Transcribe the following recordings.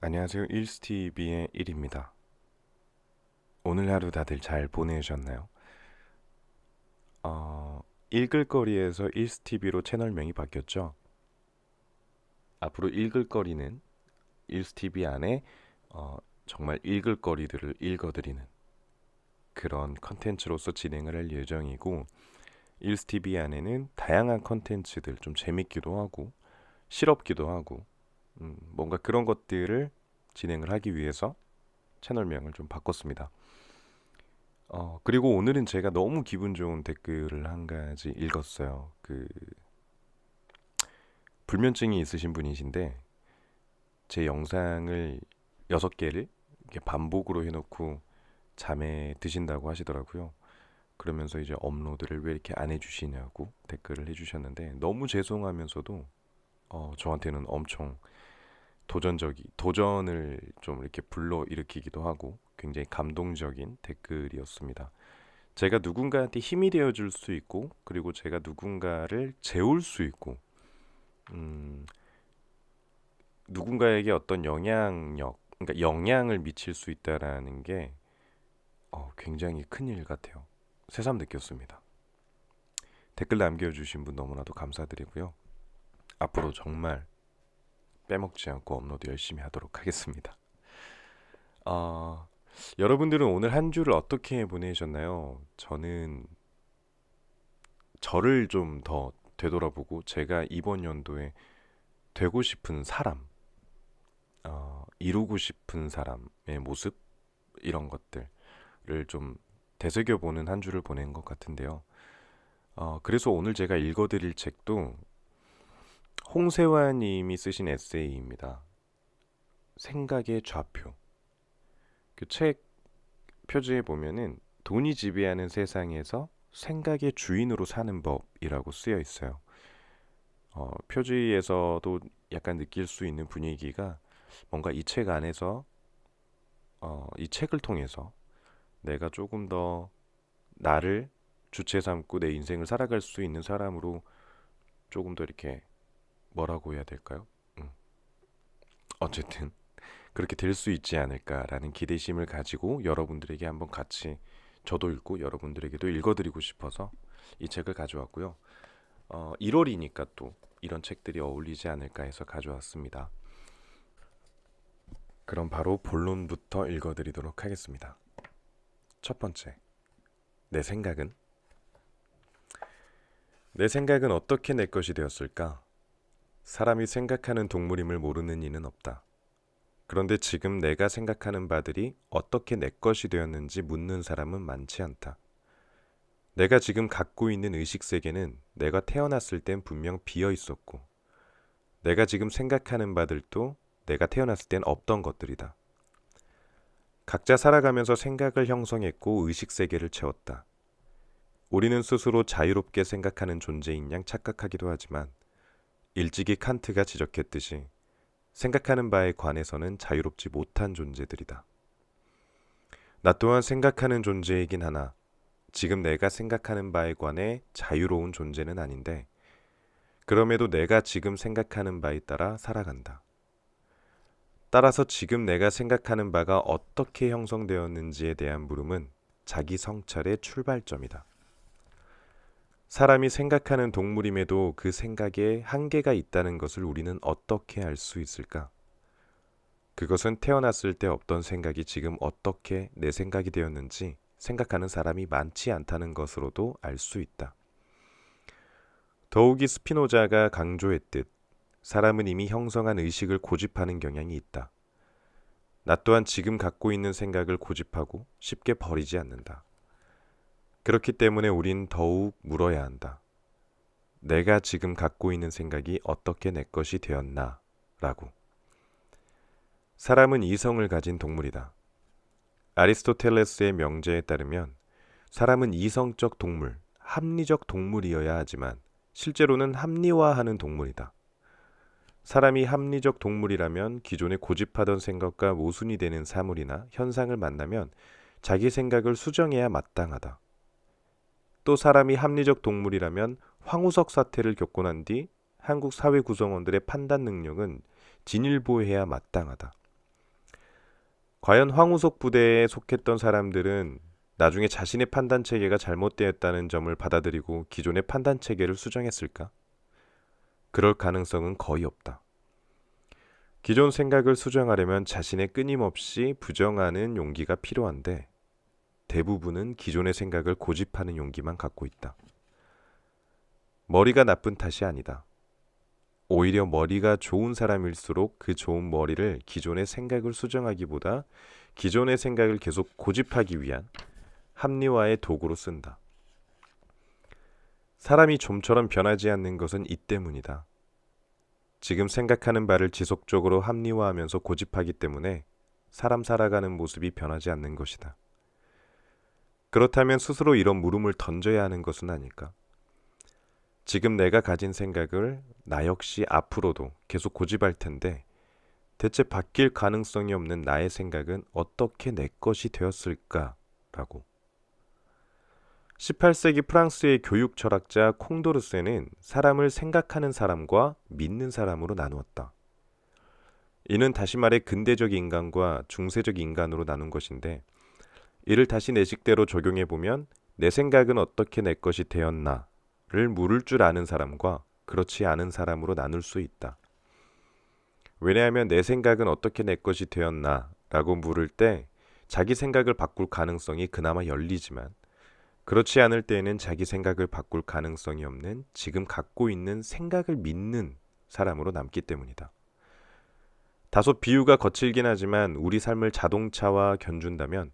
안녕하세요. 일스티비의 1입니다. 오늘 하루 다들 잘 보내셨나요? 어, 읽을거리에서 일스티비로 채널명이 바뀌었죠. 앞으로 읽을거리는 일스티비 안에 정말 읽을거리들을 읽어드리는 그런 컨텐츠로서 진행을 할 예정이고, 일스티비 안에는 다양한 컨텐츠들, 좀 재밌기도 하고 실없기도 하고 뭔가 그런 것들을 진행을 하기 위해서 채널명을 좀 바꿨습니다. 그리고 오늘은 제가 너무 기분 좋은 댓글을 한 가지 읽었어요. 불면증이 있으신 분이신데, 제 영상을 6개를 이렇게 반복으로 해놓고 잠에 드신다고 하시더라고요. 그러면서 이제 업로드를 왜 이렇게 안 해주시냐고 댓글을 해주셨는데, 너무 죄송하면서도 저한테는 엄청 도전을 좀 이렇게 불러일으키기도 하고 굉장히 감동적인 댓글이었습니다. 제가 누군가한테 힘이 되어줄 수 있고, 그리고 제가 누군가를 재울 수 있고, 음, 누군가에게 어떤 그러니까 영향을 미칠 수 있다라는 게 굉장히 큰 일 같아요. 새삼 느꼈습니다. 댓글 남겨주신 분 너무나도 감사드리고요. 앞으로 정말 빼먹지 않고 업로드 열심히 하도록 하겠습니다. 어, 여러분들은 오늘 한 주를 어떻게 보내셨나요? 저는 저를 좀 더 되돌아보고 제가 이번 연도에 되고 싶은 사람, 이루고 싶은 사람의 모습, 이런 것들을 좀 되새겨보는 한 주를 보낸 것 같은데요. 그래서 오늘 제가 읽어드릴 책도 홍세화 님이 쓰신 에세이입니다. 생각의 좌표. 그 책 표지에 보면은 돈이 지배하는 세상에서 생각의 주인으로 사는 법이라고 쓰여 있어요. 표지에서도 약간 느낄 수 있는 분위기가 뭔가 이 책 안에서 이 책을 통해서 내가 조금 더 나를 주체 삼고 내 인생을 살아갈 수 있는 사람으로 조금 더 이렇게 뭐라고 해야 될까요? 음, 어쨌든 그렇게 될 수 있지 않을까라는 기대심을 가지고 여러분들에게 한번 같이 저도 읽고 여러분들에게도 읽어드리고 싶어서 이 책을 가져왔고요. 1월이니까 또 이런 책들이 어울리지 않을까 해서 가져왔습니다. 그럼 바로 본론부터 읽어드리도록 하겠습니다. 첫 번째, 내 생각은? 내 생각은 어떻게 내 것이 되었을까? 사람이 생각하는 동물임을 모르는 이는 없다. 그런데 지금 내가 생각하는 바들이 어떻게 내 것이 되었는지 묻는 사람은 많지 않다. 내가 지금 갖고 있는 의식 세계는 내가 태어났을 땐 분명 비어 있었고, 내가 지금 생각하는 바들도 내가 태어났을 땐 없던 것들이다. 각자 살아가면서 생각을 형성했고 의식 세계를 채웠다. 우리는 스스로 자유롭게 생각하는 존재인 양 착각하기도 하지만, 일찍이 칸트가 지적했듯이 생각하는 바에 관해서는 자유롭지 못한 존재들이다. 나 또한 생각하는 존재이긴 하나 지금 내가 생각하는 바에 관해 자유로운 존재는 아닌데, 그럼에도 내가 지금 생각하는 바에 따라 살아간다. 따라서 지금 내가 생각하는 바가 어떻게 형성되었는지에 대한 물음은 자기 성찰의 출발점이다. 사람이 생각하는 동물임에도 그 생각에 한계가 있다는 것을 우리는 어떻게 알 수 있을까? 그것은 태어났을 때 없던 생각이 지금 어떻게 내 생각이 되었는지 생각하는 사람이 많지 않다는 것으로도 알 수 있다. 더욱이 스피노자가 강조했듯 사람은 이미 형성한 의식을 고집하는 경향이 있다. 나 또한 지금 갖고 있는 생각을 고집하고 쉽게 버리지 않는다. 그렇기 때문에 우린 더욱 물어야 한다. 내가 지금 갖고 있는 생각이 어떻게 내 것이 되었나? 라고. 사람은 이성을 가진 동물이다. 아리스토텔레스의 명제에 따르면 사람은 이성적 동물, 합리적 동물이어야 하지만 실제로는 합리화하는 동물이다. 사람이 합리적 동물이라면 기존에 고집하던 생각과 모순이 되는 사물이나 현상을 만나면 자기 생각을 수정해야 마땅하다. 또 사람이 합리적 동물이라면 황우석 사태를 겪고 난 뒤 한국 사회 구성원들의 판단 능력은 진일보해야 마땅하다. 과연 황우석 부대에 속했던 사람들은 나중에 자신의 판단 체계가 잘못되었다는 점을 받아들이고 기존의 판단 체계를 수정했을까? 그럴 가능성은 거의 없다. 기존 생각을 수정하려면 자신의 끊임없이 부정하는 용기가 필요한데 대부분은 기존의 생각을 고집하는 용기만 갖고 있다. 머리가 나쁜 탓이 아니다. 오히려 머리가 좋은 사람일수록 그 좋은 머리를 기존의 생각을 수정하기보다 기존의 생각을 계속 고집하기 위한 합리화의 도구로 쓴다. 사람이 좀처럼 변하지 않는 것은 이 때문이다. 지금 생각하는 바를 지속적으로 합리화하면서 고집하기 때문에 사람 살아가는 모습이 변하지 않는 것이다. 그렇다면 스스로 이런 물음을 던져야 하는 것은 아닐까? 지금 내가 가진 생각을 나 역시 앞으로도 계속 고집할 텐데 대체 바뀔 가능성이 없는 나의 생각은 어떻게 내 것이 되었을까라고. 18세기 프랑스의 교육 철학자 콩도르세는 사람을 생각하는 사람과 믿는 사람으로 나누었다. 이는 다시 말해 근대적 인간과 중세적 인간으로 나눈 것인데 이를 다시 내 식대로 적용해보면 내 생각은 어떻게 내 것이 되었나를 물을 줄 아는 사람과 그렇지 않은 사람으로 나눌 수 있다. 왜냐하면 내 생각은 어떻게 내 것이 되었나라고 물을 때 자기 생각을 바꿀 가능성이 그나마 열리지만 그렇지 않을 때에는 자기 생각을 바꿀 가능성이 없는 지금 갖고 있는 생각을 믿는 사람으로 남기 때문이다. 다소 비유가 거칠긴 하지만 우리 삶을 자동차와 견준다면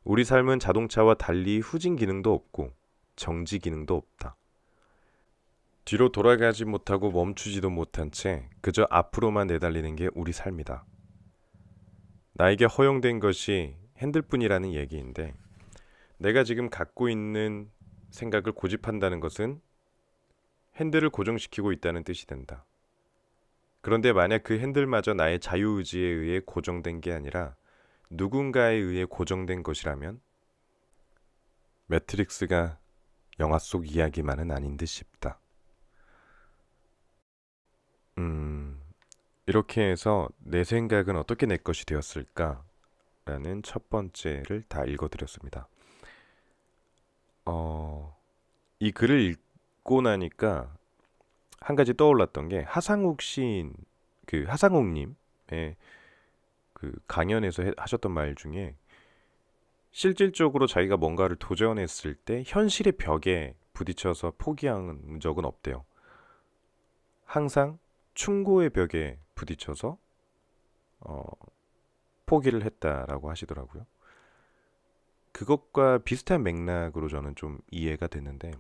우리 삶은 자동차와 달리 후진 기능도 없고 정지 기능도 없다. 뒤로 돌아가지 못하고 멈추지도 못한 채 그저 앞으로만 내달리는 게 우리 삶이다. 나에게 허용된 것이 핸들뿐이라는 얘기인데 내가 지금 갖고 있는 생각을 고집한다는 것은 핸들을 고정시키고 있다는 뜻이 된다. 그런데 만약 그 핸들마저 나의 자유의지에 의해 고정된 게 아니라 누군가에 의해 고정된 것이라면 매트릭스가 영화 속 이야기만은 아닌 듯 싶다. 이렇게 해서 내 생각은 어떻게 내 것이 되었을까? 라는 첫 번째를 다 읽어드렸습니다. 이 글을 읽고 나니까 한 가지 떠올랐던 게 하상욱 시인, 그 하상욱님의 그 강연에서 하셨던 말 중에 실질적으로 자기가 뭔가를 도전했을 때 현실의 벽에 부딪혀서 포기한 적은 없대요. 항상 충고의 벽에 부딪혀서 포기를 했다라고 하시더라고요. 그것과 비슷한 맥락으로 저는 좀 이해가 됐는데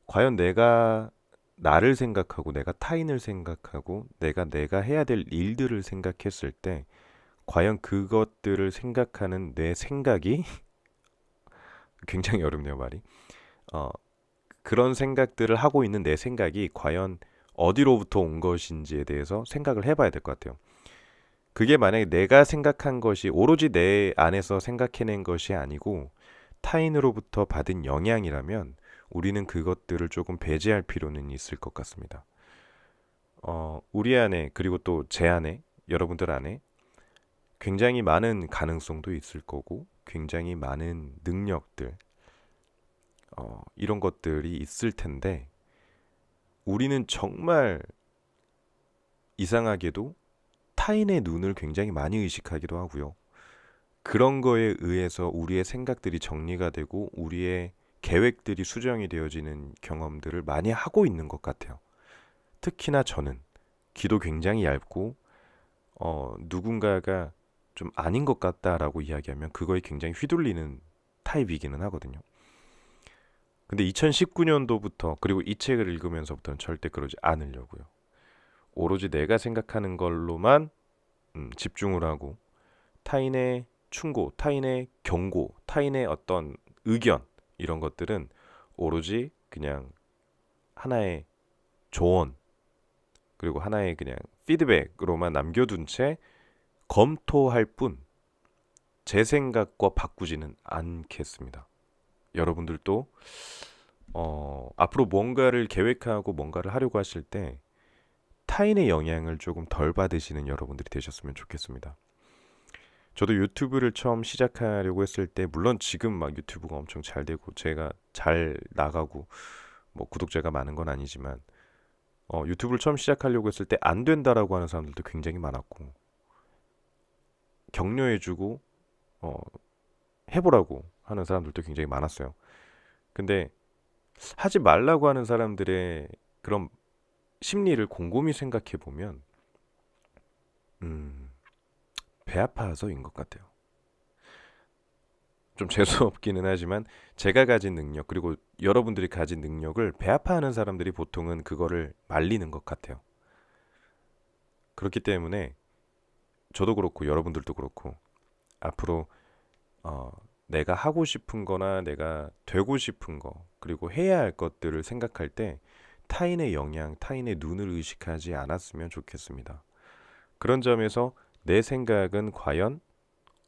과연 내가 나를 생각하고 내가 타인을 생각하고 내가 해야 될 일들을 생각했을 때 과연 그것들을 생각하는 내 생각이 굉장히 어렵네요 말이. 그런 생각들을 하고 있는 내 생각이 과연 어디로부터 온 것인지에 대해서 생각을 해봐야 될 것 같아요. 그게 만약에 내가 생각한 것이 오로지 내 안에서 생각해낸 것이 아니고 타인으로부터 받은 영향이라면 우리는 그것들을 조금 배제할 필요는 있을 것 같습니다. 우리 안에 그리고 또 제 안에 여러분들 안에 굉장히 많은 가능성도 있을 거고 굉장히 많은 능력들 이런 것들이 있을 텐데 우리는 정말 이상하게도 타인의 눈을 굉장히 많이 의식하기도 하고요. 그런 거에 의해서 우리의 생각들이 정리가 되고 우리의 계획들이 수정이 되어지는 경험들을 많이 하고 있는 것 같아요. 특히나 저는 귀도 굉장히 얇고 누군가가 좀 아닌 것 같다라고 이야기하면 그거에 굉장히 휘둘리는 타입이기는 하거든요. 근데 2019년도부터 그리고 이 책을 읽으면서부터는 절대 그러지 않으려고요. 오로지 내가 생각하는 걸로만 집중을 하고 타인의 충고, 타인의 경고, 타인의 어떤 의견 이런 것들은 오로지 그냥 하나의 조언 그리고 하나의 그냥 피드백으로만 남겨둔 채 검토할 뿐 제 생각과 바꾸지는 않겠습니다. 여러분들도 앞으로 뭔가를 계획하고 뭔가를 하려고 하실 때 타인의 영향을 조금 덜 받으시는 여러분들이 되셨으면 좋겠습니다. 저도 유튜브를 처음 시작하려고 했을 때 물론 지금 막 유튜브가 엄청 잘 되고 제가 잘 나가고 뭐 구독자가 많은 건 아니지만 유튜브를 처음 시작하려고 했을 때 안 된다라고 하는 사람들도 굉장히 많았고 격려해주고 어, 해보라고 하는 사람들도 굉장히 많았어요. 근데 하지 말라고 하는 사람들의 그런 심리를 곰곰이 생각해 보면 음, 배 아파서인 것 같아요. 좀 재수 없기는 하지만 제가 가진 능력 그리고 여러분들이 가진 능력을 배 아파하는 사람들이 보통은 그거를 말리는 것 같아요. 그렇기 때문에 저도 그렇고 여러분들도 그렇고 앞으로 어, 내가 하고 싶은 거나 내가 되고 싶은 거 그리고 해야 할 것들을 생각할 때 타인의 영향, 타인의 눈을 의식하지 않았으면 좋겠습니다. 그런 점에서 내 생각은 과연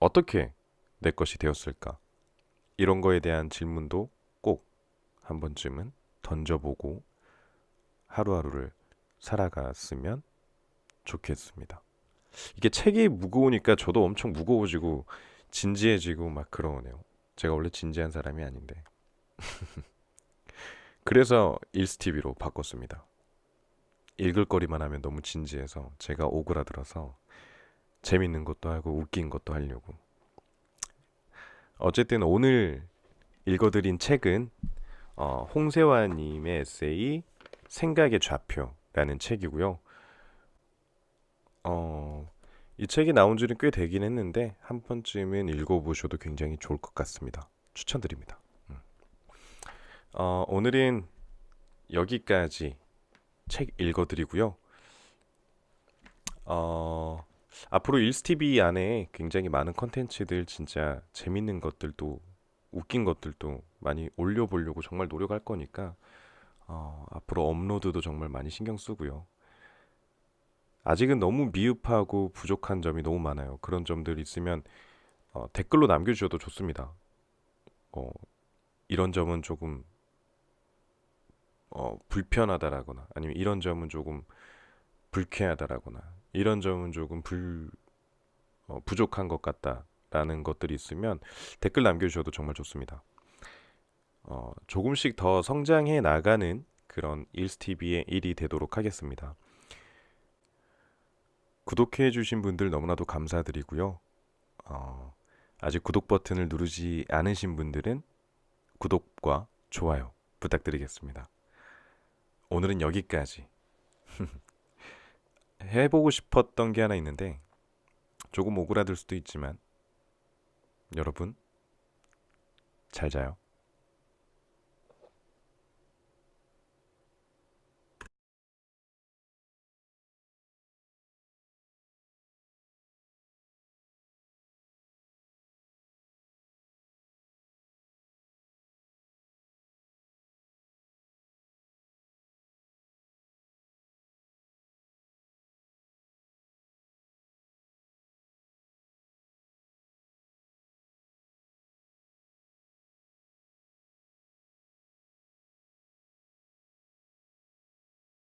어떻게 내 것이 되었을까? 이런 거에 대한 질문도 꼭 한 번쯤은 던져보고 하루하루를 살아갔으면 좋겠습니다. 이게 책이 무거우니까 저도 엄청 무거워지고 진지해지고 막 그러네요. 제가 원래 진지한 사람이 아닌데. 그래서 일스티비로 바꿨습니다. 읽을 거리만 하면 너무 진지해서 제가 오그라들어서 재밌는 것도 하고 웃긴 것도 하려고. 어쨌든 오늘 읽어드린 책은 홍세화님의 에세이 생각의 좌표라는 책이고요. 이 책이 나온 지는 꽤 되긴 했는데 한 번쯤은 읽어보셔도 굉장히 좋을 것 같습니다. 추천드립니다. 오늘은 여기까지 책 읽어드리고요. 앞으로 일스티비 안에 굉장히 많은 컨텐츠들 진짜 재밌는 것들도 웃긴 것들도 많이 올려보려고 정말 노력할 거니까 앞으로 업로드도 정말 많이 신경 쓰고요. 아직은 너무 미흡하고 부족한 점이 너무 많아요. 그런 점들 있으면 댓글로 남겨주셔도 좋습니다. 어, 이런 점은 조금 불편하다라거나 아니면 이런 점은 조금 불쾌하다라거나 이런 점은 조금 부족한 것 같다라는 것들이 있으면 댓글 남겨주셔도 정말 좋습니다. 조금씩 더 성장해 나가는 그런 일스티비의 일이 되도록 하겠습니다. 구독해 주신 분들 너무나도 감사드리고요. 아직 구독 버튼을 누르지 않으신 분들은 구독과 좋아요 부탁드리겠습니다. 오늘은 여기까지. 해보고 싶었던 게 하나 있는데 조금 오그라들 수도 있지만 여러분 잘 자요.